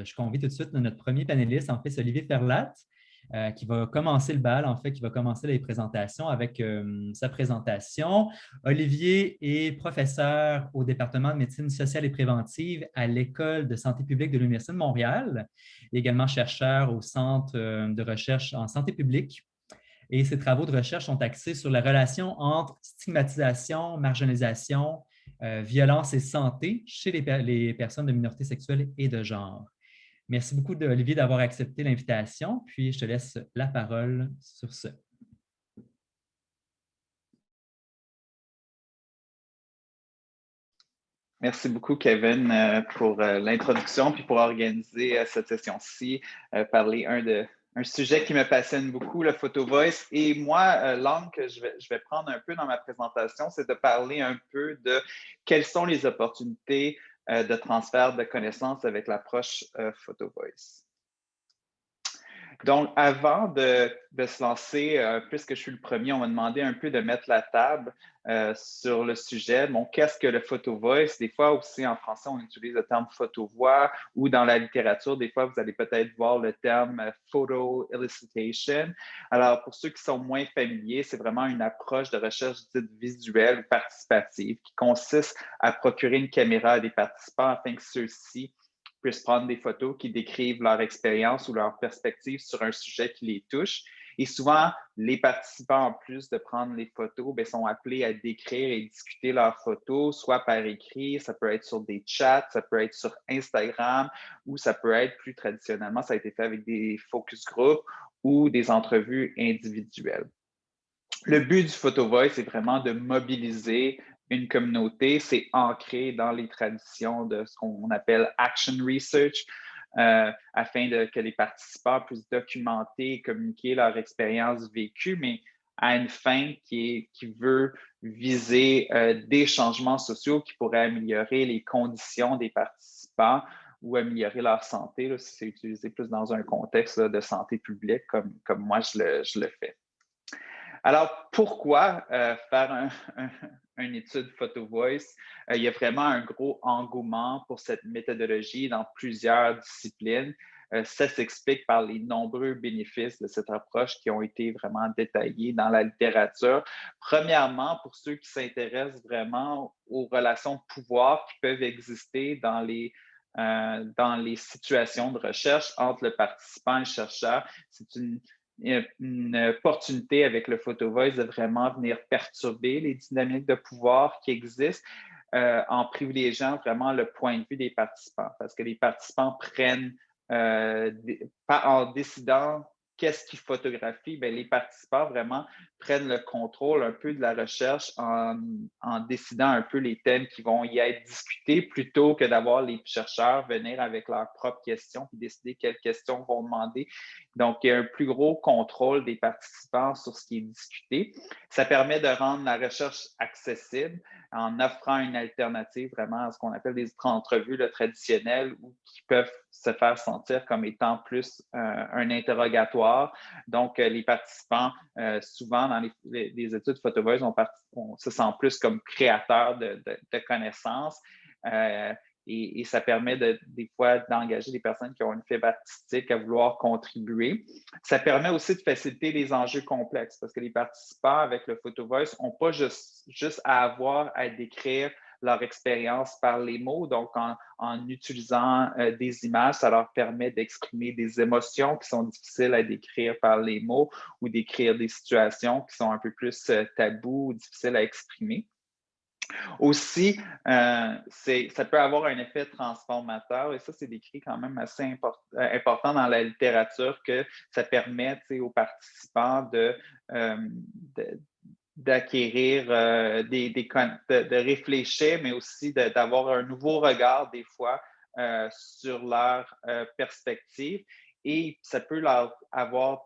Je convie tout de suite notre premier panéliste, en fait, c'est Olivier Ferlat, qui va commencer le bal, en fait, qui va commencer les présentations avec sa présentation. Olivier est professeur au département de médecine sociale et préventive à l'École de santé publique de l'Université de Montréal, et également chercheur au Centre de recherche en santé publique. Et ses travaux de recherche sont axés sur la relation entre stigmatisation, marginalisation, violence et santé chez les personnes de minorité sexuelle et de genre. Merci beaucoup, Olivier, d'avoir accepté l'invitation. Puis, je te laisse la parole sur ce. Merci beaucoup, Kevin, pour l'introduction puis pour organiser cette session-ci, parler un sujet qui me passionne beaucoup, le photo voice. Et moi, l'angle que je vais prendre un peu dans ma présentation, c'est de parler un peu de quelles sont les opportunités de transfert de connaissances avec l'approche photo voice. Donc, avant de se lancer, puisque je suis le premier, on m'a demandé un peu de mettre la table sur le sujet. Bon, qu'est-ce que le photo voice? Des fois aussi, en français, on utilise le terme photo voix ou dans la littérature, des fois, vous allez peut-être voir le terme photo elicitation. Alors, pour ceux qui sont moins familiers, c'est vraiment une approche de recherche dite visuelle ou participative qui consiste à procurer une caméra à des participants afin que ceux-ci puissent prendre des photos qui décrivent leur expérience ou leur perspective sur un sujet qui les touche. Et souvent, les participants, en plus de prendre les photos, bien, sont appelés à décrire et discuter leurs photos, soit par écrit, ça peut être sur des chats, ça peut être sur Instagram, ou ça peut être plus traditionnellement, ça a été fait avec des focus groups ou des entrevues individuelles. Le but du Photo Voice, c'est vraiment de mobiliser une communauté. C'est ancré dans les traditions de ce qu'on appelle action research, afin que les participants puissent documenter et communiquer leur expérience vécue, mais à une fin qui veut viser des changements sociaux qui pourraient améliorer les conditions des participants ou améliorer leur santé, là, si c'est utilisé plus dans un contexte là, de santé publique, comme moi je le fais. Alors, pourquoi faire une étude Photo Voice? Il y a vraiment un gros engouement pour cette méthodologie dans plusieurs disciplines. Ça s'explique par les nombreux bénéfices de cette approche qui ont été vraiment détaillés dans la littérature. Premièrement, pour ceux qui s'intéressent vraiment aux relations de pouvoir qui peuvent exister dans les situations de recherche entre le participant et le chercheur, c'est une opportunité avec le Photo Voice de vraiment venir perturber les dynamiques de pouvoir qui existent en privilégiant vraiment le point de vue des participants. Parce que les participants prennent, en décidant qu'est-ce qu'ils photographient, bien, les participants vraiment prennent le contrôle un peu de la recherche en décidant un peu les thèmes qui vont y être discutés plutôt que d'avoir les chercheurs venir avec leurs propres questions et décider quelles questions vont demander. Donc, il y a un plus gros contrôle des participants sur ce qui est discuté. Ça permet de rendre la recherche accessible en offrant une alternative vraiment à ce qu'on appelle des entrevues traditionnelles ou qui peuvent se faire sentir comme étant plus un interrogatoire. Donc, les participants, souvent dans les études Photo Voice, on se sent plus comme créateurs de connaissances. Et ça permet des fois d'engager des personnes qui ont une fibre artistique à vouloir contribuer. Ça permet aussi de faciliter les enjeux complexes parce que les participants avec le Photo Voice n'ont pas juste à avoir à décrire leur expérience par les mots. Donc, en utilisant des images, ça leur permet d'exprimer des émotions qui sont difficiles à décrire par les mots ou d'écrire des situations qui sont un peu plus tabous ou difficiles à exprimer. Aussi, ça peut avoir un effet transformateur et ça, c'est décrit quand même assez important dans la littérature que ça permet aux participants d'acquérir, de réfléchir, mais aussi d'avoir un nouveau regard des fois sur leur perspective et ça peut leur avoir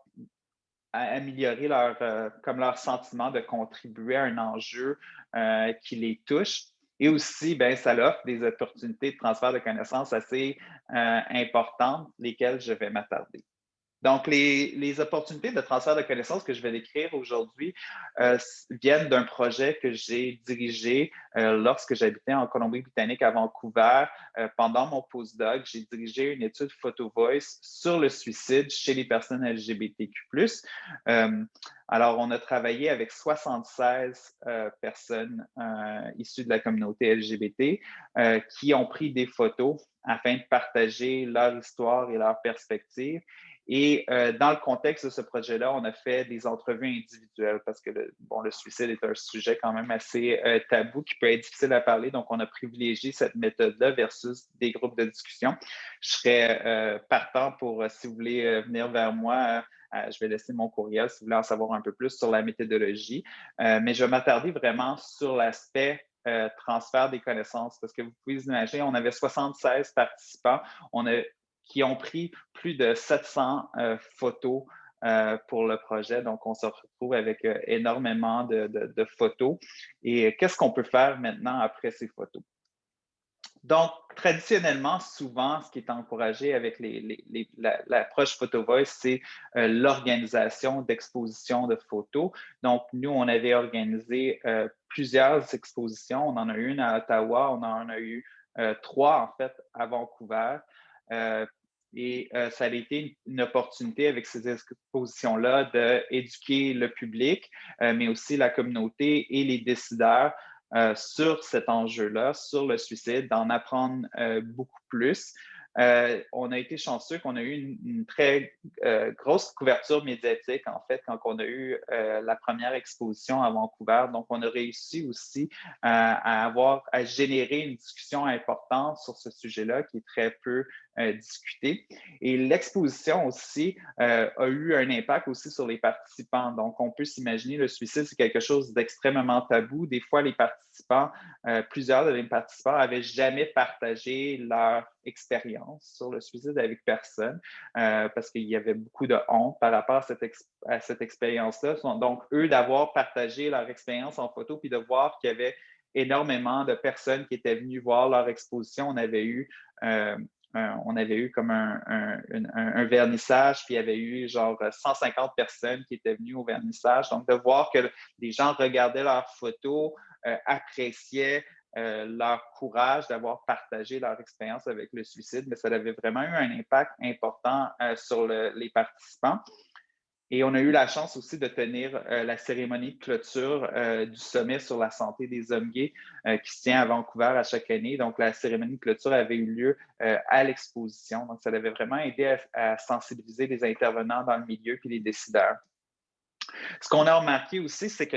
à améliorer leur sentiment de contribuer à un enjeu qui les touche. Et aussi, ben, ça offre des opportunités de transfert de connaissances assez importantes, lesquelles je vais m'attarder. Donc, les opportunités de transfert de connaissances que je vais décrire aujourd'hui viennent d'un projet que j'ai dirigé lorsque j'habitais en Colombie-Britannique à Vancouver. Pendant mon postdoc, j'ai dirigé une étude Photo Voice sur le suicide chez les personnes LGBTQ+. Alors, on a travaillé avec 76 personnes issues de la communauté LGBT qui ont pris des photos afin de partager leur histoire et leur perspective. Et dans le contexte de ce projet-là, on a fait des entrevues individuelles parce que le suicide est un sujet quand même assez tabou qui peut être difficile à parler. Donc, on a privilégié cette méthode-là versus des groupes de discussion. Je serais partant pour, si vous voulez venir vers moi, je vais laisser mon courriel si vous voulez en savoir un peu plus sur la méthodologie. Mais je vais m'attarder vraiment sur l'aspect transfert des connaissances parce que vous pouvez vous imaginer, on avait 76 participants. Qui ont pris plus de 700 photos pour le projet. Donc, on se retrouve avec énormément de photos. Et qu'est-ce qu'on peut faire maintenant après ces photos? Donc, traditionnellement, souvent, ce qui est encouragé avec l'approche Photo Voice, c'est l'organisation d'expositions de photos. Donc, nous, on avait organisé plusieurs expositions. On en a eu une à Ottawa, on en a eu 3, en fait, à Vancouver. Ça a été une opportunité avec ces expositions-là d'éduquer le public, mais aussi la communauté et les décideurs sur cet enjeu-là, sur le suicide, d'en apprendre beaucoup plus. On a été chanceux qu'on a eu une très grosse couverture médiatique, en fait, quand on a eu la première exposition à Vancouver. Donc, on a réussi aussi à générer une discussion importante sur ce sujet-là qui est très peu discuté. Et l'exposition aussi a eu un impact aussi sur les participants. Donc, on peut s'imaginer le suicide, c'est quelque chose d'extrêmement tabou. Des fois, les participants, plusieurs de les participants n'avaient jamais partagé leur expérience sur le suicide avec personne parce qu'il y avait beaucoup de honte par rapport à cette expérience-là. Donc, eux, d'avoir partagé leur expérience en photo puis de voir qu'il y avait énormément de personnes qui étaient venues voir leur exposition. On avait eu comme un vernissage, puis il y avait eu genre 150 personnes qui étaient venues au vernissage. Donc, de voir que les gens regardaient leurs photos, appréciaient leur courage d'avoir partagé leur expérience avec le suicide, mais ça avait vraiment eu un impact important sur les participants. Et on a eu la chance aussi de tenir la cérémonie de clôture du sommet sur la santé des hommes gays qui se tient à Vancouver à chaque année. Donc, la cérémonie de clôture avait eu lieu à l'exposition. Donc, ça avait vraiment aidé à sensibiliser les intervenants dans le milieu puis les décideurs. Ce qu'on a remarqué aussi, c'est que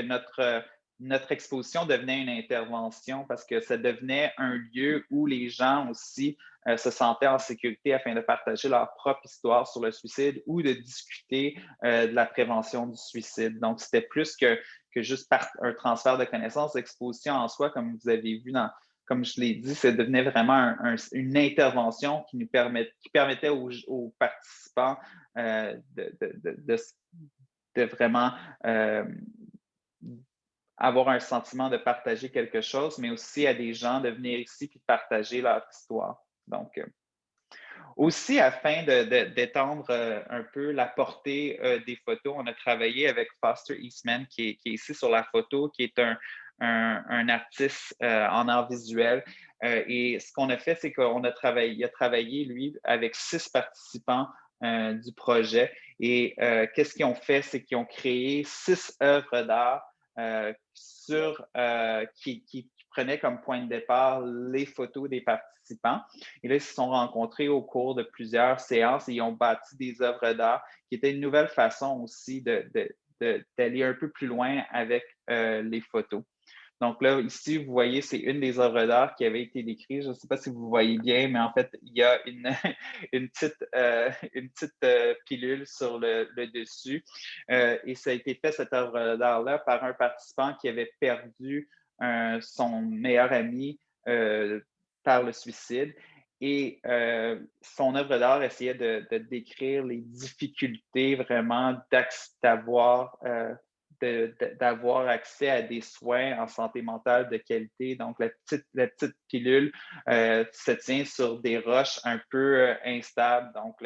notre exposition devenait une intervention parce que ça devenait un lieu où les gens aussi se sentaient en sécurité afin de partager leur propre histoire sur le suicide ou de discuter de la prévention du suicide. Donc, c'était plus que juste un transfert de connaissances. L'exposition en soi, comme vous avez vu comme je l'ai dit, ça devenait vraiment une intervention qui permettait aux participants de vraiment avoir un sentiment de partager quelque chose, mais aussi à des gens de venir ici et de partager leur histoire. Donc, aussi, afin d'étendre un peu la portée des photos, on a travaillé avec Foster Eastman, qui est ici sur la photo, qui est un artiste en art visuel. Et ce qu'on a fait, c'est il a travaillé, lui, avec 6 participants du projet. Et qu'est-ce qu'ils ont fait? C'est qu'ils ont créé 6 œuvres d'art qui prenaient comme point de départ les photos des participants. Et là, ils se sont rencontrés au cours de plusieurs séances et ils ont bâti des œuvres d'art qui étaient une nouvelle façon aussi d'aller un peu plus loin avec les photos. Donc là, ici, vous voyez, c'est une des œuvres d'art qui avait été décrite. Je ne sais pas si vous voyez bien, mais en fait, il y a une petite pilule sur le dessus. Et ça a été fait, cette œuvre d'art-là, par un participant qui avait perdu son meilleur ami par le suicide. Et son œuvre d'art essayait de décrire les difficultés vraiment d'avoir accès à des soins en santé mentale de qualité. Donc, la petite pilule se tient sur des roches un peu instables. Donc,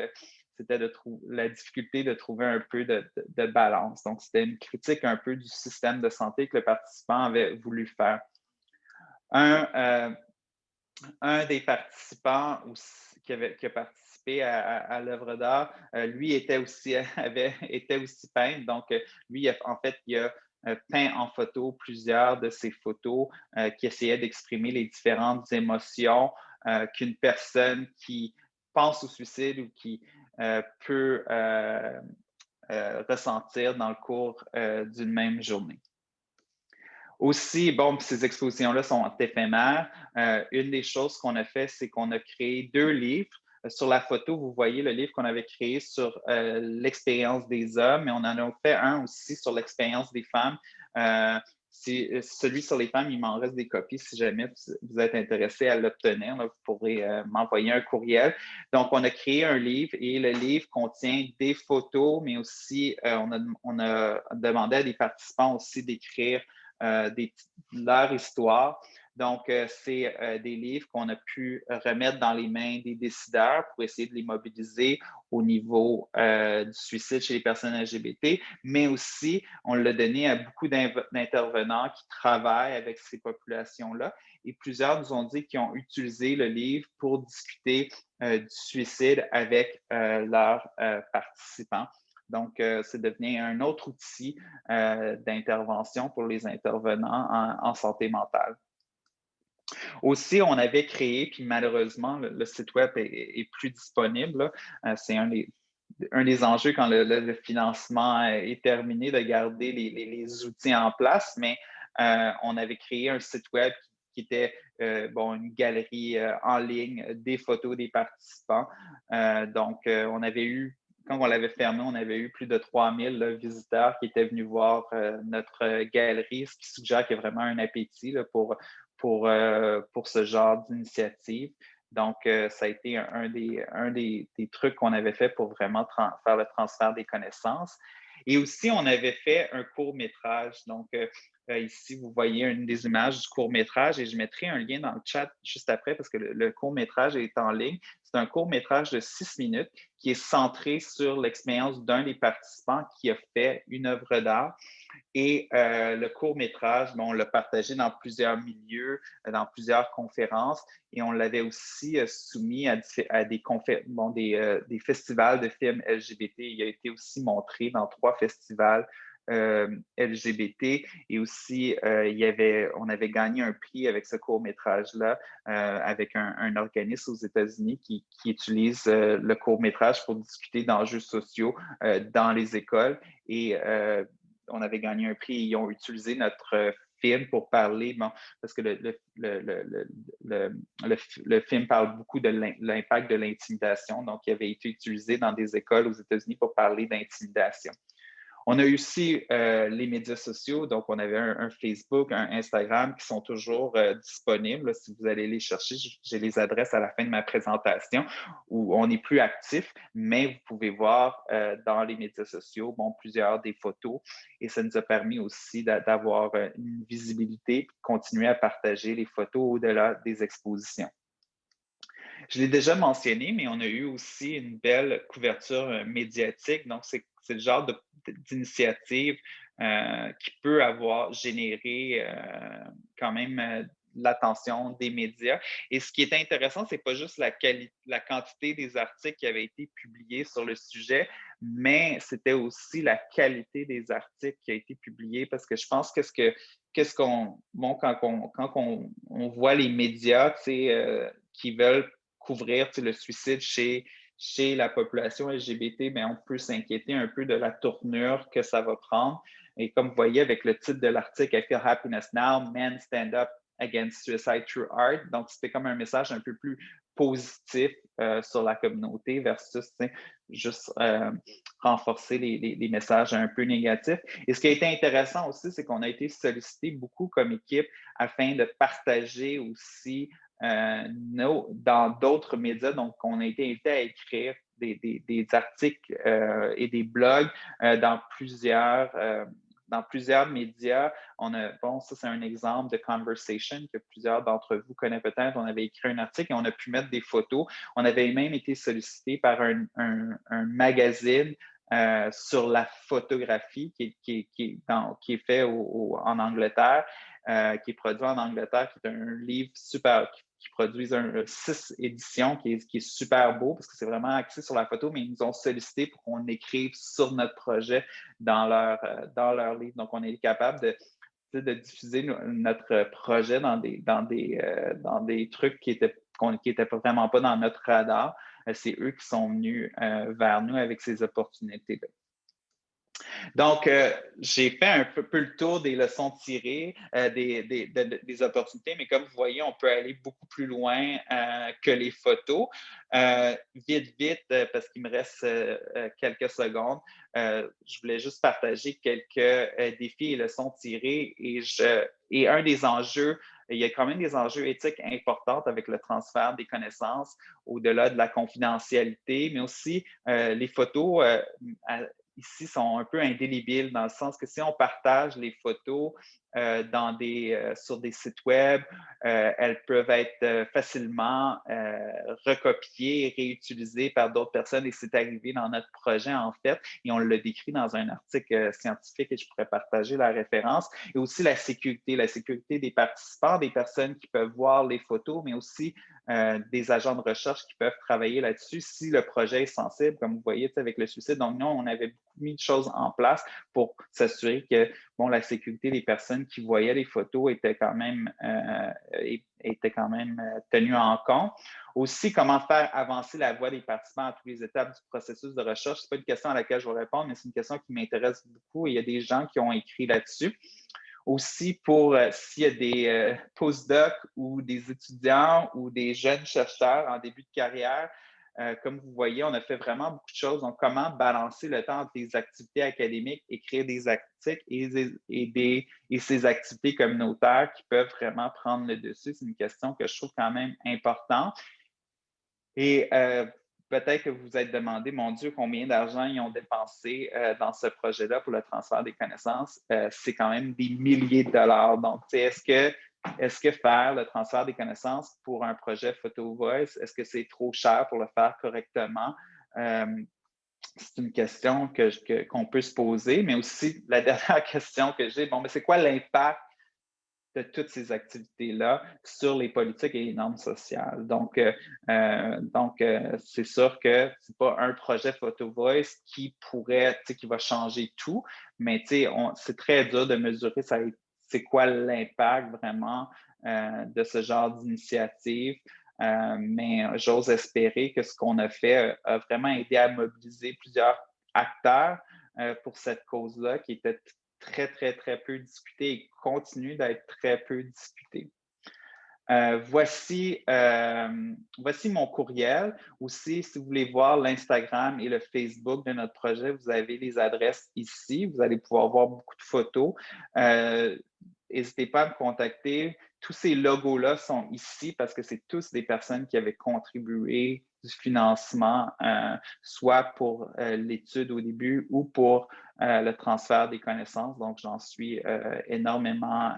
c'était la difficulté de trouver un peu de balance. Donc, c'était une critique un peu du système de santé que le participant avait voulu faire. Un des participants qui a participé à l'œuvre d'art, lui était aussi peintre. Donc, lui, en fait, il a peint en photo plusieurs de ses photos qui essayaient d'exprimer les différentes émotions qu'une personne qui pense au suicide ou qui peut ressentir dans le cours d'une même journée. Aussi, bon, ces expositions-là sont éphémères. Une des choses qu'on a fait, c'est qu'on a créé 2 livres. Sur la photo, vous voyez le livre qu'on avait créé sur l'expérience des hommes, mais on en a fait un aussi sur l'expérience des femmes. Celui sur les femmes, il m'en reste des copies si jamais vous êtes intéressé à l'obtenir. Vous pourrez m'envoyer un courriel. Donc, on a créé un livre et le livre contient des photos, mais aussi on a demandé à des participants aussi d'écrire leur histoire. Donc, c'est des livres qu'on a pu remettre dans les mains des décideurs pour essayer de les mobiliser au niveau du suicide chez les personnes LGBT, mais aussi, on l'a donné à beaucoup d'intervenants qui travaillent avec ces populations-là. Et plusieurs nous ont dit qu'ils ont utilisé le livre pour discuter du suicide avec leurs participants. Donc, c'est devenu un autre outil d'intervention pour les intervenants en santé mentale. Aussi, on avait créé, puis malheureusement, le site web est plus disponible. C'est un des enjeux quand le financement est terminé, de garder les outils en place, mais on avait créé un site web qui était une galerie en ligne des photos des participants. Donc, on avait eu quand on l'avait fermé, on avait eu plus de 3000 visiteurs qui étaient venus voir notre galerie, ce qui suggère qu'il y a vraiment un appétit là, pour ce genre d'initiative. Donc, ça a été un des trucs qu'on avait fait pour vraiment faire le transfert des connaissances. Et aussi, on avait fait un court-métrage. Donc, ici, vous voyez une des images du court-métrage et je mettrai un lien dans le chat juste après parce que le court-métrage est en ligne. C'est un court-métrage de 6 minutes qui est centré sur l'expérience d'un des participants qui a fait une œuvre d'art. Et le court-métrage, on l'a partagé dans plusieurs milieux, dans plusieurs conférences, et on l'avait aussi soumis à des festivals de films LGBT. Il a été aussi montré dans 3 festivals LGBT et aussi on avait gagné un prix avec ce court-métrage-là avec un organisme aux États-Unis qui utilise le court-métrage pour discuter d'enjeux sociaux dans les écoles et on avait gagné un prix et ils ont utilisé notre film pour parler, parce que le film parle beaucoup de l'impact de l'intimidation, donc il avait été utilisé dans des écoles aux États-Unis pour parler d'intimidation. On a eu aussi les médias sociaux, donc on avait un Facebook, un Instagram qui sont toujours disponibles. Si vous allez les chercher, j'ai les adresses à la fin de ma présentation où on est plus actif, mais vous pouvez voir dans les médias sociaux plusieurs des photos et ça nous a permis aussi d'avoir une visibilité et de continuer à partager les photos au-delà des expositions. Je l'ai déjà mentionné, mais on a eu aussi une belle couverture médiatique. Donc, c'est le genre d'initiative qui peut avoir généré quand même l'attention des médias. Et ce qui est intéressant, ce n'est pas juste la quantité des articles qui avaient été publiés sur le sujet, mais c'était aussi la qualité des articles qui a été publiés parce que je pense que quand on voit les médias qui veulent couvrir le suicide chez la population LGBT, mais on peut s'inquiéter un peu de la tournure que ça va prendre. Et comme vous voyez avec le titre de l'article, I Feel Happiness Now, Men Stand Up Against Suicide Through Art. Donc, c'était comme un message un peu plus positif sur la communauté versus juste renforcer les messages un peu négatifs. Et ce qui a été intéressant aussi, c'est qu'on a été sollicité beaucoup comme équipe afin de partager aussi dans d'autres médias. Donc, on a été invité à écrire des articles et des blogs dans plusieurs dans plusieurs médias. Bon, ça, c'est un exemple de conversation que plusieurs d'entre vous connaissent peut-être. On avait écrit un article et on a pu mettre des photos. On avait même été sollicité par un magazine sur la photographie qui est fait en Angleterre, qui est produit en Angleterre, qui est un livre super, qui produisent 6 éditions qui est super beau parce que c'est vraiment axé sur la photo, mais ils nous ont sollicité pour qu'on écrive sur notre projet dans leur livre. Donc, on est capable de diffuser notre projet dans des trucs qui étaient vraiment pas dans notre radar. C'est eux qui sont venus vers nous avec ces opportunités-là. Donc, j'ai fait un peu le tour des leçons tirées, des opportunités, mais comme vous voyez, on peut aller beaucoup plus loin que les photos. Vite, parce qu'il me reste quelques secondes, je voulais juste partager quelques défis et leçons tirées. Et un des enjeux, il y a quand même des enjeux éthiques importants avec le transfert des connaissances au-delà de la confidentialité, mais aussi les photos ici sont un peu indélébiles dans le sens que si on partage les photos sur des sites web, elles peuvent être facilement recopiées et réutilisées par d'autres personnes et c'est arrivé dans notre projet en fait et on l'a décrit dans un article scientifique et je pourrais partager la référence et aussi la sécurité des participants, des personnes qui peuvent voir les photos, mais aussi des agents de recherche qui peuvent travailler là-dessus si le projet est sensible, comme vous voyez avec le suicide. Donc, nous, on avait beaucoup mis de choses en place pour s'assurer que la sécurité des personnes qui voyaient les photos était quand même tenue en compte. Aussi, comment faire avancer la voix des participants à toutes les étapes du processus de recherche. Ce n'est pas une question à laquelle je vais répondre, mais c'est une question qui m'intéresse beaucoup et il y a des gens qui ont écrit là-dessus. Aussi, pour s'il y a des postdocs ou des étudiants ou des jeunes chercheurs en début de carrière, comme vous voyez, on a fait vraiment beaucoup de choses. Donc, comment balancer le temps entre les activités académiques, écrire des articles et ces activités communautaires qui peuvent vraiment prendre le dessus? C'est une question que je trouve quand même importante. Et peut-être que vous vous êtes demandé, mon Dieu, combien d'argent ils ont dépensé dans ce projet-là pour le transfert des connaissances? C'est quand même des milliers de dollars. Donc, est-ce que faire le transfert des connaissances pour un projet PhotoVoice, est-ce que c'est trop cher pour le faire correctement? C'est une question qu'on peut se poser, mais aussi la dernière question que j'ai, mais c'est quoi l'impact de toutes ces activités-là sur les politiques et les normes sociales. Donc, c'est sûr que ce n'est pas un projet PhotoVoice qui va changer tout, mais c'est très dur de mesurer c'est quoi l'impact vraiment de ce genre d'initiative. Mais j'ose espérer que ce qu'on a fait a vraiment aidé à mobiliser plusieurs acteurs pour cette cause-là qui était très, très, très peu discuté et continue d'être très peu discuté. Voici mon courriel. Aussi, si vous voulez voir l'Instagram et le Facebook de notre projet, vous avez les adresses ici. Vous allez pouvoir voir beaucoup de photos. N'hésitez pas à me contacter. Tous ces logos-là sont ici parce que c'est tous des personnes qui avaient contribué du financement, soit pour l'étude au début ou pour le transfert des connaissances. Donc, j'en suis énormément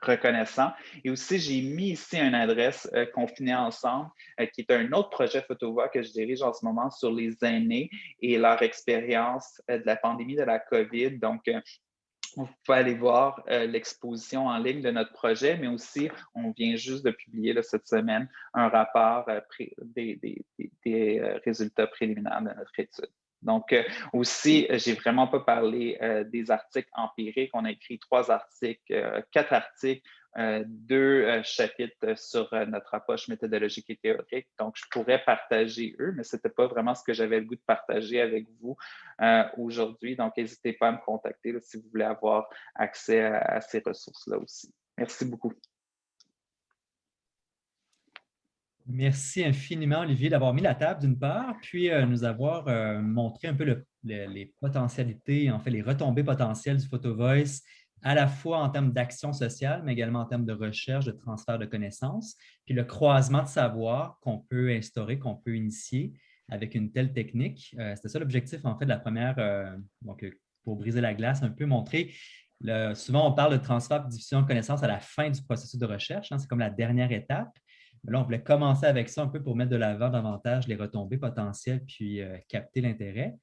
reconnaissant. Et aussi, j'ai mis ici une adresse Confinés ensemble, qui est un autre projet PhotoVoix que je dirige en ce moment sur les aînés et leur expérience de la pandémie de la COVID. Donc, vous pouvez aller voir l'exposition en ligne de notre projet, mais aussi, on vient juste de publier là, cette semaine un rapport des résultats préliminaires de notre étude. Donc, aussi, j'ai vraiment pas parlé des articles empiriques. On a écrit 4 articles, 2 chapitres sur notre approche méthodologique et théorique. Donc, je pourrais partager eux, mais ce n'était pas vraiment ce que j'avais le goût de partager avec vous aujourd'hui. Donc, n'hésitez pas à me contacter là, si vous voulez avoir accès à ces ressources-là aussi. Merci beaucoup. Merci infiniment, Olivier, d'avoir mis la table d'une part, puis nous avoir montré un peu les potentialités, en fait, les retombées potentielles du PhotoVoice, à la fois en termes d'action sociale, mais également en termes de recherche, de transfert de connaissances, puis le croisement de savoir qu'on peut instaurer, qu'on peut initier avec une telle technique. C'était ça l'objectif, en fait, de la première, pour briser la glace, un peu montrer. Souvent, on parle de transfert et diffusion de connaissances à la fin du processus de recherche. Hein, c'est comme la dernière étape. Mais là, on voulait commencer avec ça un peu pour mettre de l'avant davantage les retombées potentielles puis capter l'intérêt.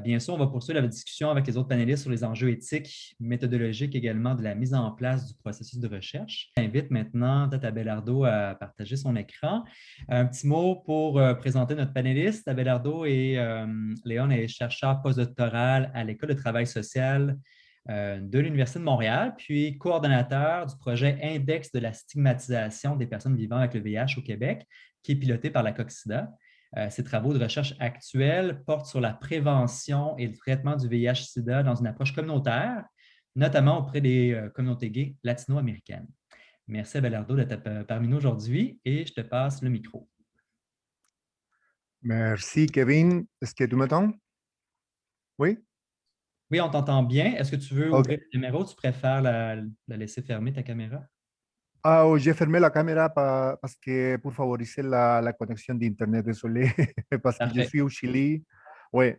Bien sûr, on va poursuivre la discussion avec les autres panélistes sur les enjeux éthiques, méthodologiques également de la mise en place du processus de recherche. J'invite maintenant Tata Abelardo à partager son écran. Un petit mot pour présenter notre panéliste. Abelardo et Léon est chercheur postdoctoral à l'École de travail social de l'Université de Montréal, puis coordonnateur du projet Index de la stigmatisation des personnes vivant avec le VIH au Québec, qui est piloté par la COCSIDA. Ses travaux de recherche actuels portent sur la prévention et le traitement du VIH-Sida dans une approche communautaire, notamment auprès des communautés gays latino-américaines. Merci Abelardo d'être parmi nous aujourd'hui et je te passe le micro. Merci, Kevin. Est-ce que tu m'entends? Oui? Oui, on t'entend bien. Est-ce que tu veux Ok. ouvrir la caméra ou tu préfères la laisser fermer, ta caméra? Ah, j'ai fermé la caméra parce que pour favoriser la connexion d'Internet, désolé, parce que je Parfait. suis au Chili. Oui,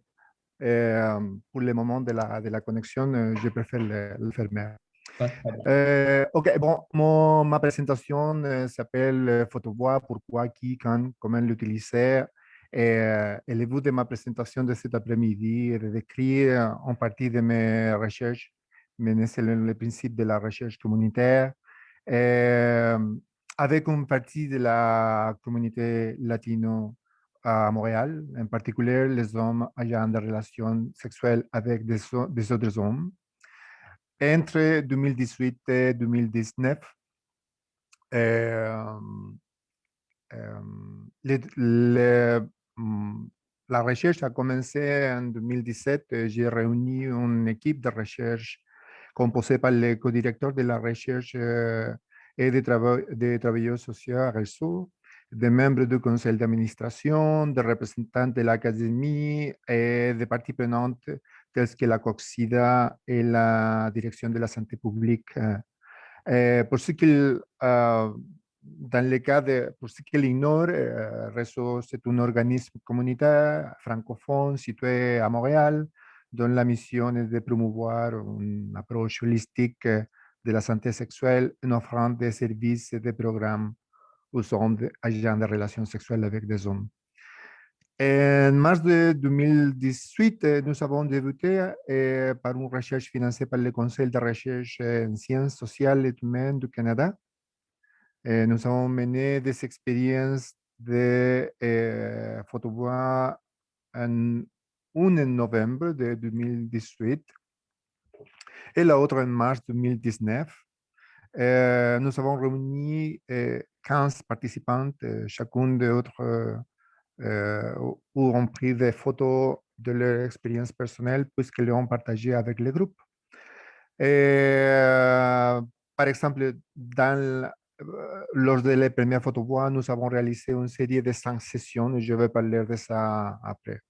pour le moment de la connexion, je préfère le fermer. Pas de problème. Ok, bon, ma présentation s'appelle Photovoix, pourquoi, qui, quand, comment l'utiliser. Et le but de ma présentation de cet après-midi est de décrire en partie de mes recherches menées selon le principe de la recherche communautaire, euh, avec une partie de la communauté latino à Montréal, en particulier les hommes ayant des relations sexuelles avec des autres hommes. Entre 2018 et 2019, euh, euh, le- le- mm, la recherche a commencé en 2017. J'ai réuni une équipe de recherche composée par le co-directeur de la recherche et des travailleurs sociaux à réseau, des membres du conseil d'administration, des représentants de l'académie et des parties prenantes telles que la COCSIDA et la direction de la santé publique. Pour ce qui, dans le cas pour ce qui l'ignore, Réseau, c'est un organisme communautaire francophone situé à Montréal, dont la mission est de promouvoir une approche holistique de la santé sexuelle en offrant des services et des programmes aux hommes ayant des relations sexuelles avec des hommes. En mars de 2018, nous avons débuté par une recherche financée par le Conseil de recherche en sciences sociales et humaines du Canada. Nous avons mené des expériences de photovoix, une en novembre de 2018 et l'autre en mars 2019. Nous avons réuni 15 participantes, chacune d'autres où ont pris des photos de leur expérience personnelle puisqu'ils l'ont partagé avec le groupe. Par exemple, lors de la première photovoix, nous avons réalisé une série de 5 sessions et je vais parler de ça après.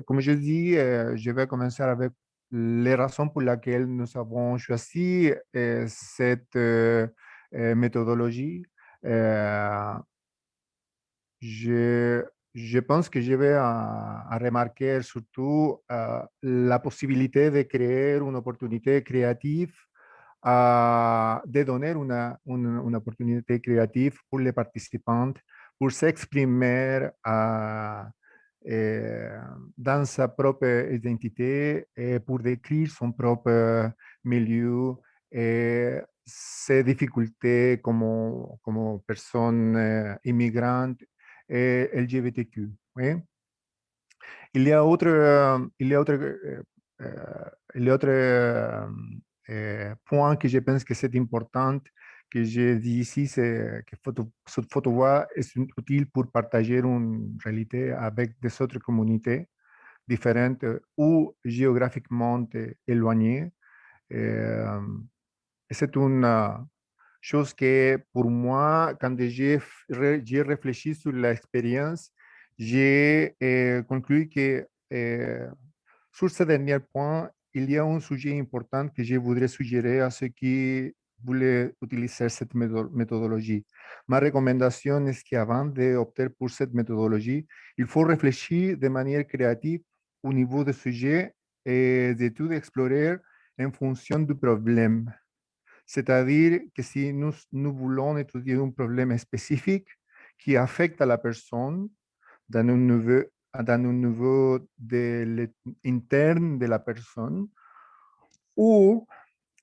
Comme je dis, je vais commencer avec les raisons pour lesquelles nous avons choisi cette méthodologie. Euh, je, je pense que je vais à remarquer surtout la possibilité de créer une opportunité créative, de donner une opportunité créative pour les participants pour s'exprimer dans sa propre identité et pour décrire son propre milieu et ses difficultés comme personne immigrante et LGBTQ. Oui. Il y a autre point que je pense que c'est important que je dis ici, c'est que cette photo est utile pour partager une réalité avec des autres communautés différentes ou géographiquement éloignées. Euh, c'est une chose que pour moi, quand j'ai réfléchi sur l'expérience, j'ai conclu que sur ce dernier point, il y a un sujet important que je voudrais suggérer à ceux qui voulaient utiliser cette méthodologie. Ma recommandation est qu'avant d'opter pour cette méthodologie, il faut réfléchir de manière créative au niveau du sujet d'études explorées en fonction du problème. C'est-à-dire que si nous voulons étudier un problème spécifique qui affecte à la personne dans un niveau interne de la personne, ou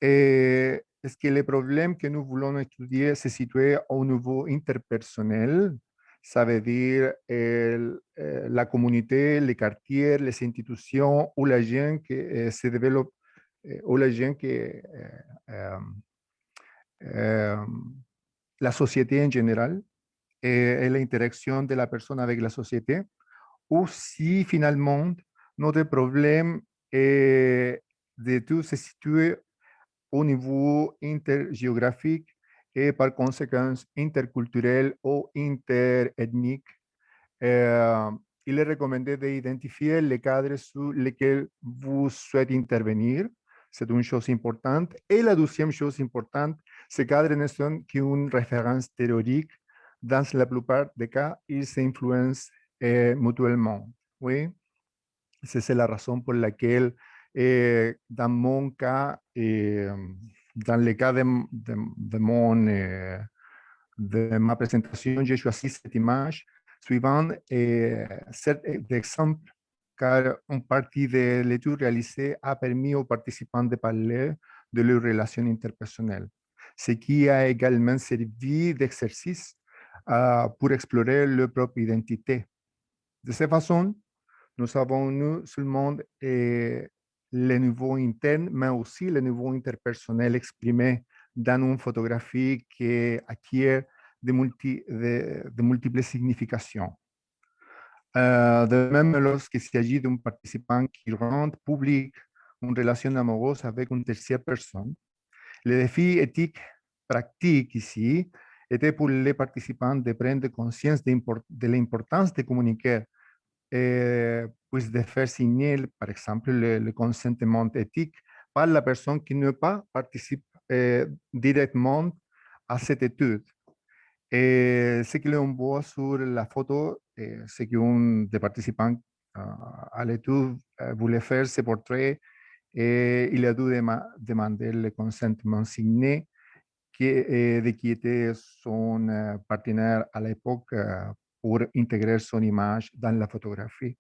est-ce que les problèmes que nous voulons étudier se situent au niveau interpersonnel, ça veut dire la communauté, les quartiers, les institutions ou la gens qui se développent, ou la gens qui la société en général et l'interaction de la personne avec la société, ou si finalement notre problème est de tout se situer au niveau intergéographique et par conséquent interculturel ou interethnique. Euh, il est recommandé d'identifier les cadres sur lesquels vous souhaitez intervenir. C'est une chose importante. Et la deuxième chose importante, ces cadres ne sont qu'une référence théorique. Dans la plupart des cas, ils s'influencent mutuellement. Oui, c'est la raison pour laquelle, dans mon cas, dans le cas de ma présentation, j'ai choisi cette image suivant cet exemple, car une partie de l'étude réalisée a permis aux participants de parler de leurs relations interpersonnelles, ce qui a également servi d'exercice pour explorer leur propre identité. De cette façon, nous avons non seulement le niveau interne, mais aussi le niveau interpersonnel exprimé dans une photographie qui acquiert de multiples significations. De même, lorsqu'il s'agit d'un participant qui rend public une relation amoureuse avec une tertiaire personne, le défi éthique pratique ici était pour les participants de prendre conscience de l'importance de communiquer puis de faire signer, par exemple, le consentement éthique par la personne qui ne pas participe directement à cette étude. Et ce que l'on voit sur la photo, c'est qu'un des participants à l'étude voulait faire ce portrait et il a dû demander le consentement signé de qui était son partenaire à l'époque pour intégrer son image dans la photographie.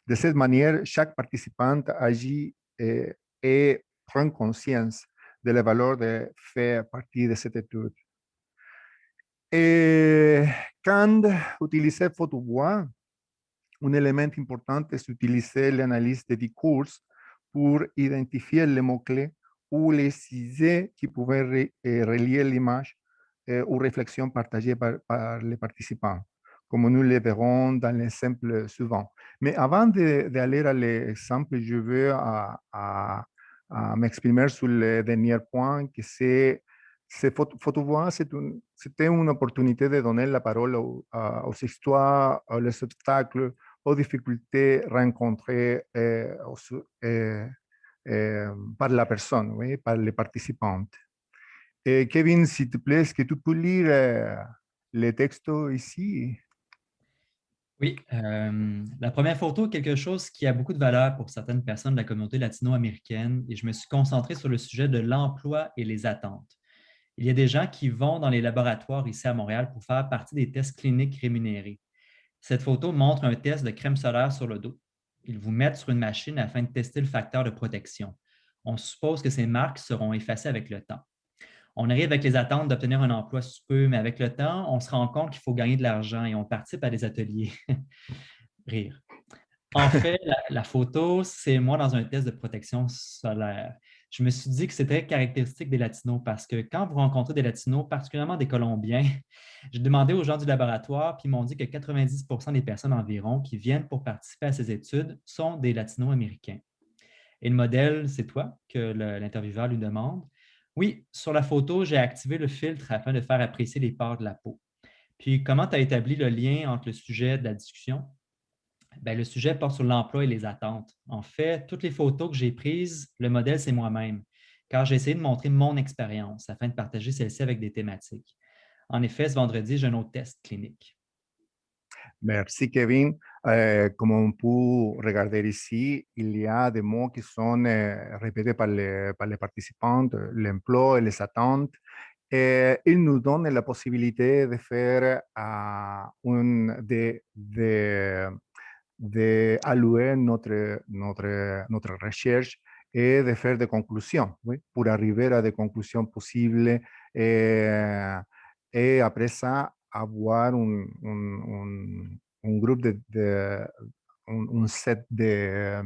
De cette manière, chaque participant agit et prend conscience de la valeur de faire partie de cette étude. Et quand utiliser photovoix, un élément important est d'utiliser l'analyse de discours pour identifier les mots-clés ou les idées qui pouvaient relier l'image aux réflexions partagées par les participants, comme nous le verrons dans l'exemple suivant. Mais avant d'aller à l'exemple, je veux m'exprimer sur le dernier point, que c'est photovoix, c'était une opportunité de donner la parole aux histoires, aux obstacles, aux difficultés rencontrées par la personne, oui, par les participantes. Kevin, s'il te plaît, est-ce que tu peux lire les textes ici? Oui, la première photo est quelque chose qui a beaucoup de valeur pour certaines personnes de la communauté latino-américaine et je me suis concentré sur le sujet de l'emploi et les attentes. Il y a des gens qui vont dans les laboratoires ici à Montréal pour faire partie des tests cliniques rémunérés. Cette photo montre un test de crème solaire sur le dos. Ils vous mettent sur une machine afin de tester le facteur de protection. On suppose que ces marques seront effacées avec le temps. On arrive avec les attentes d'obtenir un emploi sous peu, mais avec le temps, on se rend compte qu'il faut gagner de l'argent et on participe à des ateliers. Rire. En fait, la photo, c'est moi dans un test de protection solaire. Je me suis dit que c'était caractéristique des Latinos parce que quand vous rencontrez des Latinos, particulièrement des Colombiens, j'ai demandé aux gens du laboratoire, puis ils m'ont dit que 90% des personnes environ qui viennent pour participer à ces études sont des Latino-américains. Et le modèle, c'est toi que l'intervieweur lui demande. Oui, sur la photo, j'ai activé le filtre afin de faire apprécier les pores de la peau. Puis, comment tu as établi le lien entre le sujet de la discussion? Bien, le sujet porte sur l'emploi et les attentes. En fait, toutes les photos que j'ai prises, le modèle, c'est moi-même, car j'ai essayé de montrer mon expérience afin de partager celle-ci avec des thématiques. En effet, ce vendredi, j'ai un autre test clinique. Merci, Kevin. Comme on peut regarder ici, il y a des mots qui sont répétés par les participants, l'emploi et les attentes. Et il nous donne la possibilité de faire d'évaluer notre recherche et de faire des conclusions, oui, pour arriver à des conclusions possibles et après ça, avoir un groupe un set de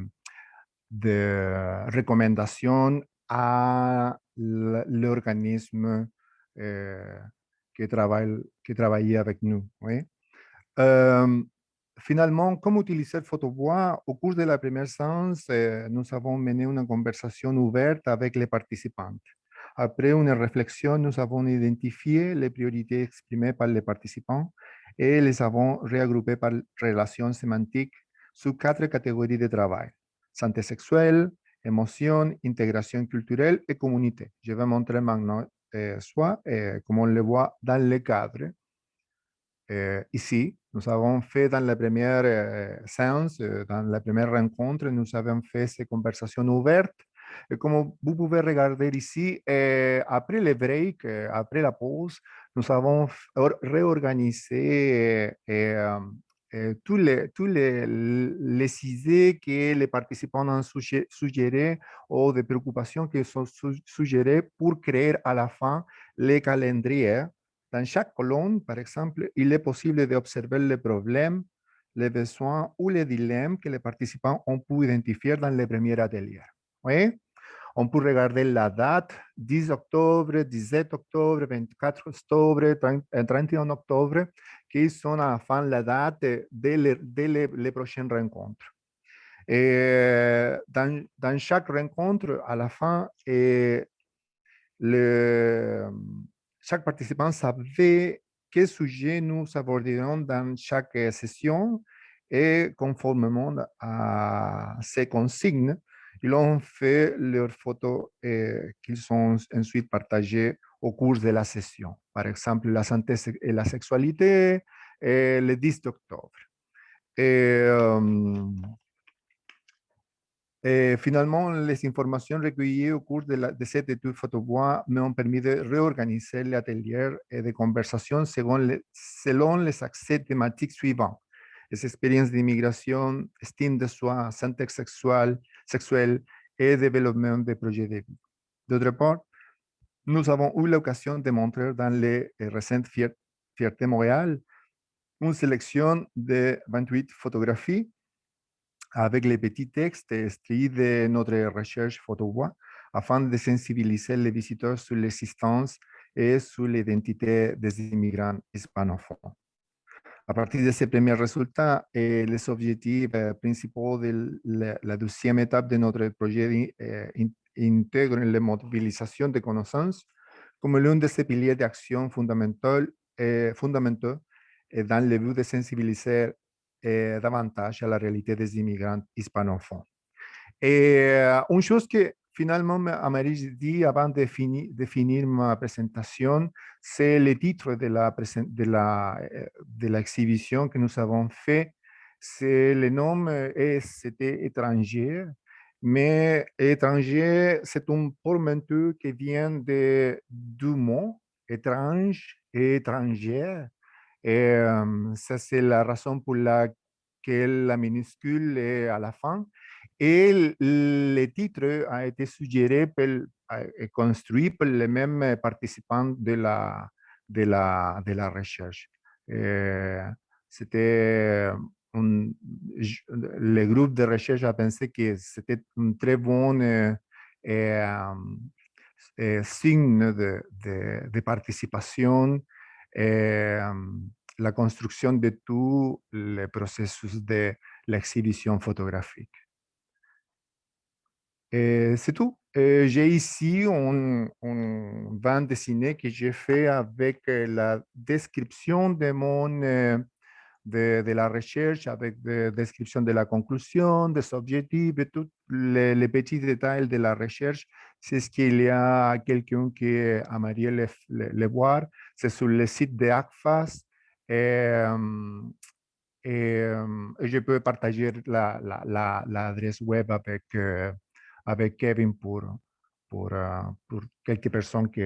recommandations à l'organisme euh, qui travaille avec nous. Oui. Euh, Finalement, comment utiliser le photobois? Au cours de la première séance, nous avons mené une conversation ouverte avec les participants. Après une réflexion, nous avons identifié les priorités exprimées par les participants et les avons regroupées par relations sémantiques sous 4 catégories de travail: santé sexuelle, émotion, intégration culturelle et communauté. Je vais montrer maintenant soit comme on le voit dans le cadre. Ici, nous avons fait dans la première séance, dans la première rencontre, nous avons fait ces conversations ouvertes. Et comme vous pouvez regarder ici, après le break, après la pause, nous avons réorganisé les idées que les participants ont suggérées ou des préoccupations qui sont suggérées pour créer à la fin les calendriers. Dans chaque colonne, par exemple, il est possible d'observer les problèmes, les besoins ou les dilemmes que les participants ont pu identifier dans les premiers ateliers. Oui? On peut regarder la date, 10 octobre, 17 octobre, 24 octobre, 31 octobre, qui sont à la fin la date les prochaines rencontres. Et dans chaque rencontre, à la fin, le, chaque participant savait quel sujet nous aborderons dans chaque session et conformément à ces consignes, ils ont fait leurs photos qu'ils sont ensuite partagées au cours de la session. Par exemple, la santé et la sexualité le 10 octobre. Et, finalement, les informations recueillies au cours de cette étude photobois m'ont permis de réorganiser l'atelier et de conversation selon les accès thématiques suivants: les expériences d'immigration, estime de soi, santé sexuelle et développement des projets de vie. D'autre part, nous avons eu l'occasion de montrer dans les récentes Fierté Montréal une sélection de 28 photographies avec les petits textes extraits de notre recherche photobois afin de sensibiliser les visiteurs sur l'existence et sur l'identité des immigrants hispanophones. À partir de ces premiers résultats et les objectifs principaux de la deuxième étape de notre projet intègre la mobilisation de connaissances comme l'un de ces piliers d'action fondamentaux dans le but de sensibiliser davantage à la réalité des immigrants hispanophones. Et une chose que finalement Amaris dit avant de finir ma présentation, c'est le titre de l'exhibition que nous avons fait. C'est le nom c'était étranger, mais étranger, c'est un portmanteau qui vient de deux mots, étrange et étrangère. Et ça, c'est la raison pour laquelle la minuscule est à la fin. Et le titre a été suggéré et construit par les mêmes participants de la recherche. C'était le groupe de recherche a pensé que c'était un très bon signe de participation, la construction de tout le processus de l'exhibition photographique. C'est tout. J'ai ici un bande dessinée que j'ai fait avec la description de la recherche, avec la description de la conclusion, des objectifs et tous les petits détails de la recherche. C'est ce qu'il y a quelqu'un qui aimerait le voir. C'est sur le site de ACFAS. et je peux partager l'adresse web avec Kevin pour quelques personnes qui,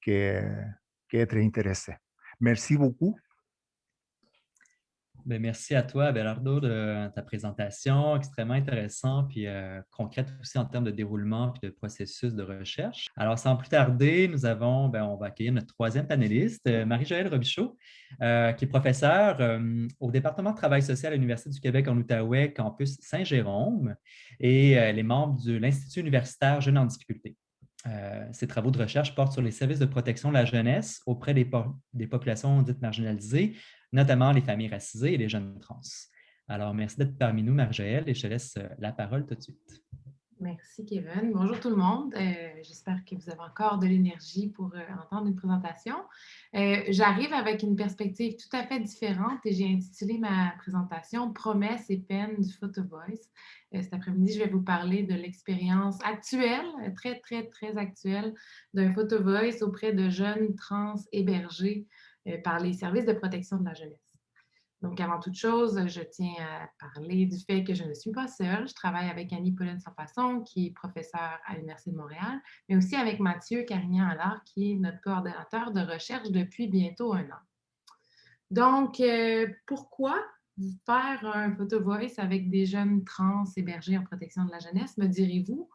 qui est très intéressées. Merci beaucoup. Bien, merci à toi, Abelardo, de ta présentation, extrêmement intéressant, puis concrète aussi en termes de déroulement puis de processus de recherche. Alors, sans plus tarder, on va accueillir notre troisième panéliste, Marie-Joëlle Robichaud, qui est professeure au département de travail social à l'Université du Québec en Outaouais, campus Saint-Jérôme, et elle est membre de l'Institut universitaire Jeunes en difficulté. Ses travaux de recherche portent sur les services de protection de la jeunesse auprès des populations dites marginalisées, notamment les familles racisées et les jeunes trans. Alors, merci d'être parmi nous, Marie-Joëlle, et je te laisse la parole tout de suite. Merci, Kevin. Bonjour tout le monde. J'espère que vous avez encore de l'énergie pour entendre une présentation. J'arrive avec une perspective tout à fait différente et j'ai intitulé ma présentation « Promesses et peines du Photo Voice ». Cet après-midi, je vais vous parler de l'expérience actuelle, très, très, très actuelle, d'un Photo Voice auprès de jeunes trans hébergés par les services de protection de la jeunesse. Donc, avant toute chose, je tiens à parler du fait que je ne suis pas seule. Je travaille avec Annie Pauline-Sampasson, qui est professeure à l'Université de Montréal, mais aussi avec Mathieu Carignan-Allard, qui est notre coordonnateur de recherche depuis bientôt 1 an. Donc, pourquoi faire un Photo Voice avec des jeunes trans hébergés en protection de la jeunesse, me direz-vous?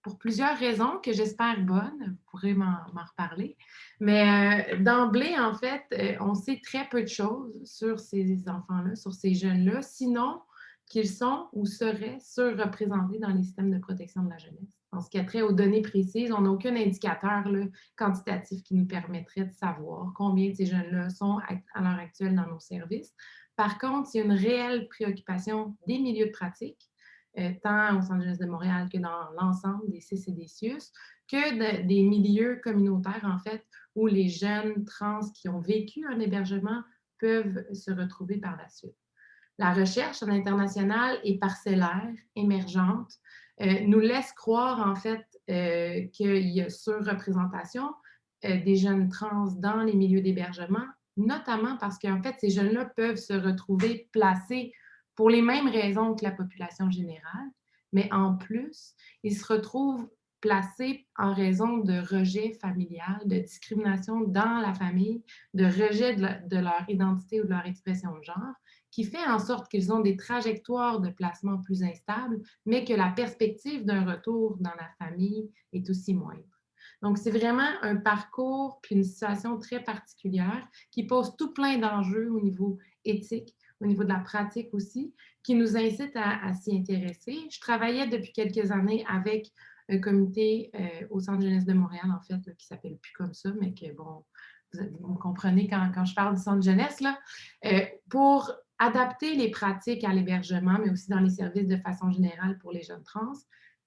Pour plusieurs raisons que j'espère bonnes, vous pourrez m'en reparler. Mais d'emblée, en fait, on sait très peu de choses sur ces enfants-là, sur ces jeunes-là, sinon qu'ils sont ou seraient surreprésentés dans les systèmes de protection de la jeunesse. En ce qui a trait aux données précises, on n'a aucun indicateur là, quantitatif qui nous permettrait de savoir combien de ces jeunes-là sont à l'heure actuelle dans nos services. Par contre, il y a une réelle préoccupation des milieux de pratique, tant au Centre jeunesse de Montréal que dans l'ensemble des CIS et des CIUS, que des milieux communautaires, en fait, où les jeunes trans qui ont vécu un hébergement peuvent se retrouver par la suite. La recherche à l'international est parcellaire, émergente, nous laisse croire, en fait, qu'il y a surreprésentation des jeunes trans dans les milieux d'hébergement, notamment parce qu'en fait, ces jeunes-là peuvent se retrouver placés pour les mêmes raisons que la population générale, mais en plus, ils se retrouvent placés en raison de rejet familial, de discrimination dans la famille, de rejet de leur identité ou de leur expression de genre, qui fait en sorte qu'ils ont des trajectoires de placement plus instables, mais que la perspective d'un retour dans la famille est aussi moindre. Donc, c'est vraiment un parcours puis une situation très particulière qui pose tout plein d'enjeux au niveau éthique, au niveau de la pratique aussi, qui nous incite à s'y intéresser. Je travaillais depuis quelques années avec un comité au Centre jeunesse de Montréal, en fait, là, qui ne s'appelle plus comme ça, mais que, bon, vous me comprenez quand je parle du Centre jeunesse, là, pour adapter les pratiques à l'hébergement, mais aussi dans les services de façon générale pour les jeunes trans.